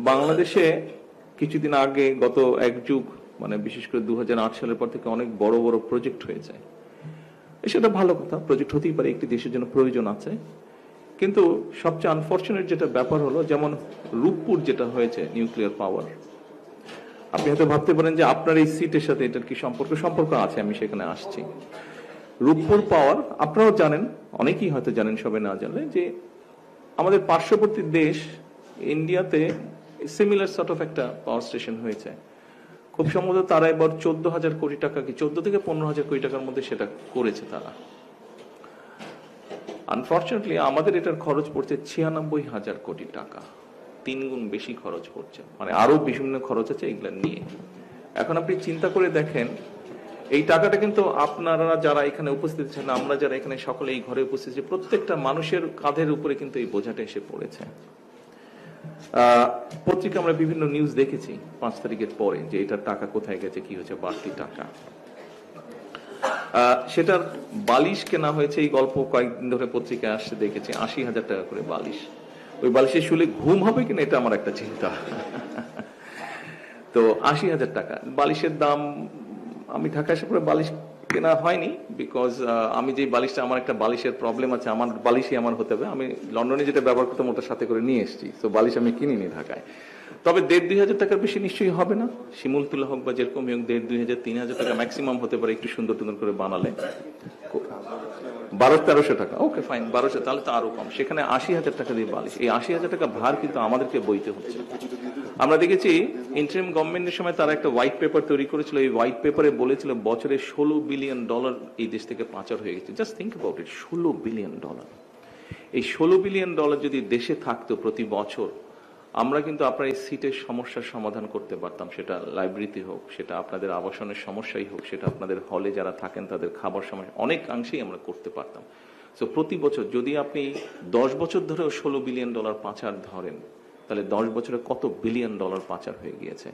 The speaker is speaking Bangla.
বাংলাদেশে কিছুদিন আগে গত এক যুগ মানে বিশেষ করে 2008 সালের পর থেকে অনেক বড় বড় প্রজেক্ট হয়েছে। সেটা ভালো কথা, প্রজেক্ট হতেই পারে, একটি দেশের জন্য প্রয়োজন আছে। কিন্তু সবচেয়ে আনফরচুনেট যেটা ব্যাপার হলো, যেমন রূপপুর যেটা হয়েছে নিউক্লিয়ার পাওয়ার, আপনি হয়তো ভাবতে পারেন যে আপনার এই সিটের সাথে এটার কি সম্পর্ক আছে, আমি সেখানে আসছি। রূপপুর পাওয়ার আপনারাও জানেন, অনেকেই হয়তো জানেন, সবাই না জানলে, যে আমাদের পার্শ্ববর্তী দেশ ইন্ডিয়াতে সিমিলার সর্ট অফ একটা পাওয়ার স্টেশন হয়েছে। খুব সম্ভবত তারা এবার 14,000 কোটি টাকা, কি 14 থেকে 15,000 কোটি টাকার মধ্যে সেটা করেছে তারা। আনফর্চুনেটলি আমাদের এটার খরচ পড়ছে 96,000 কোটি টাকা, 3 গুণ বেশি খরচ পড়ছে, মানে আরো বিভিন্ন খরচ আছে এগুলা নিয়ে। এখন আপনি চিন্তা করে দেখেন, এই টাকাটা কিন্তু আপনারা যারা এখানে উপস্থিত আছেন, আমরা যারা এখানে সকলে এই ঘরে উপস্থিত আছি, প্রত্যেকটা মানুষের কাঁধের উপরে কিন্তু এই বোঝাটা এসে পড়েছে। পত্রিকা আমরা বিভিন্ন নিউজ দেখেছি 5 তারিখের পরে, যে এটার টাকা কোথায় গেছে, কি হয়েছে, বাড়তি টাকা। সেটার বালিশ কেনা হয়েছে, এই গল্প কয়েকদিন ধরে পত্রিকায় আসছে, দেখেছি 80,000 টাকা করে বালিশ। ওই বালিশে শুলে ঘুম হবে কিনা এটা আমার একটা চিন্তা। তো 80,000 টাকা বালিশের দাম। আমি ঢাকা এসে পরে বালিশ কেনা হয়নি, বিকজ আমি যে বালিশটা, আমার একটা বালিশের প্রবলেম আছে, আমার বালিশই আমার হতে হবে। আমি লন্ডনে যেটা ব্যবহার করতাম ওটার সাথে করে নিয়ে এসেছি, তো বালিশ আমি কিনিনি ঢাকায়। তবে 1,500-2,000 টাকার বেশি নিশ্চয়ই হবে না, শিমুল তুলা হোক বা যেরকম হোক, 1,500, 2,000, 3,000 টাকা ম্যাক্সিমাম হতে পারে, একটু সুন্দর টুন্দর করে বানালে। 1,200-1,300 টাকা, ওকে ফাইন, 1,200, তাহলে তো আরো কম। সেখানে 80,000 টাকা দিয়ে বালিশ, এই 80,000 টাকা ভার কিন্তু আমাদেরকে বইতে হচ্ছে। আমরা দেখেছি ইন্টারিম গভর্নমেন্টের সময় তারা একটা হোয়াইট পেপার তৈরি করেছিল, এই হোয়াইট পেপারে বলেছিল বছরে $16 বিলিয়ন এই দেশ থেকে পাচার হয়ে গেছে। Just think about it, $16 billion. এই $16 বিলিয়ন যদি দেশে থাকতো প্রতি বছর, আমরা কিন্তু আপনার এই সিটের সমস্যার সমাধান করতে পারতাম। সেটা লাইব্রেরিতে হোক, সেটা আপনাদের আবাসনের সমস্যাই হোক, সেটা আপনাদের হলে যারা থাকেন তাদের খাবার সমস্যা, অনেকাংশেই আমরা করতে পারতাম। সো প্রতি বছর যদি আপনি 10 বছর ধরেও $16 বিলিয়ন পাচার ধরেন, তাহলে 10 বছরে কত $1 বিলিয়ন পাচার হয়ে গিয়েছে।